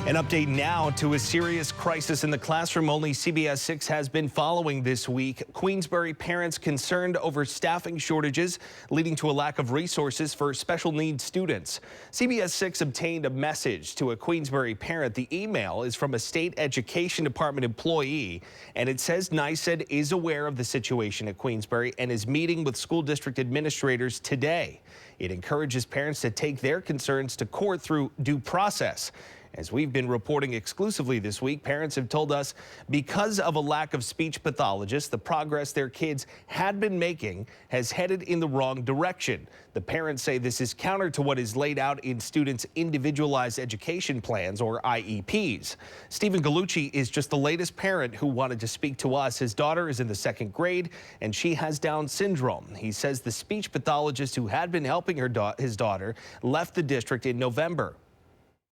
An update now to a serious crisis in the classroom only CBS 6 has been following this week. Queensbury parents concerned over staffing shortages, leading to a lack of resources for special needs students. CBS 6 obtained a message to a Queensbury parent. The email is from a state education department employee, and it says NYSED is aware of the situation at Queensbury and is meeting with school district administrators today. It encourages parents to take their concerns to court through due process. As we've been reporting exclusively this week, parents have told us because of a lack of speech pathologists, the progress their kids had been making has headed in the wrong direction. The parents say this is counter to what is laid out in students' individualized education plans, or IEPs. Stephen Gallucci is just the latest parent who wanted to speak to us. His daughter is in the 2nd grade and she has Down syndrome. He says the speech pathologist who had been helping his daughter left the district in November.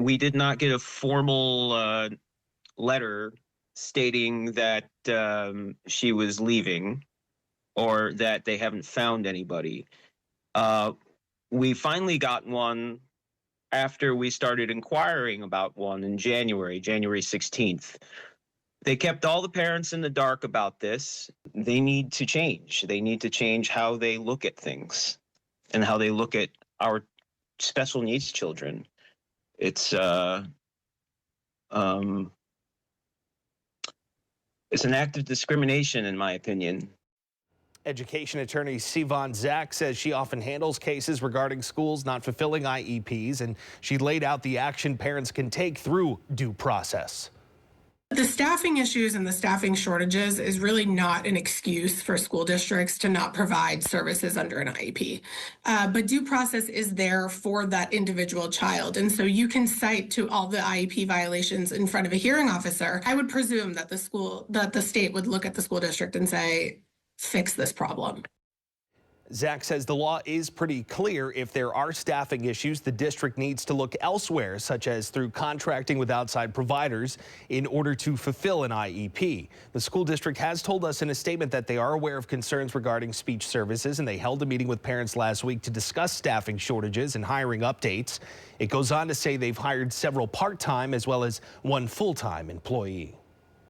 We did not get a formal letter stating that she was leaving or that they haven't found anybody. We finally got one after we started inquiring about one in January 16th. They kept all the parents in the dark about this. They need to change. They need to change how they look at things and how they look at our special needs children. It's an act of discrimination, in my opinion. Education attorney Sivan Zach says she often handles cases regarding schools not fulfilling IEPs, and she laid out the action parents can take through due process. The staffing issues and the staffing shortages is really not an excuse for school districts to not provide services under an IEP. But due process is there for that individual child. And so you can cite to all the IEP violations in front of a hearing officer. I would presume that the state would look at the school district and say, fix this problem. Zach says the law is pretty clear. If there are staffing issues, the district needs to look elsewhere, such as through contracting with outside providers in order to fulfill an IEP. The school district has told us in a statement that they are aware of concerns regarding speech services, and they held a meeting with parents last week to discuss staffing shortages and hiring updates. It goes on to say they've hired several part-time as well as one full-time employee.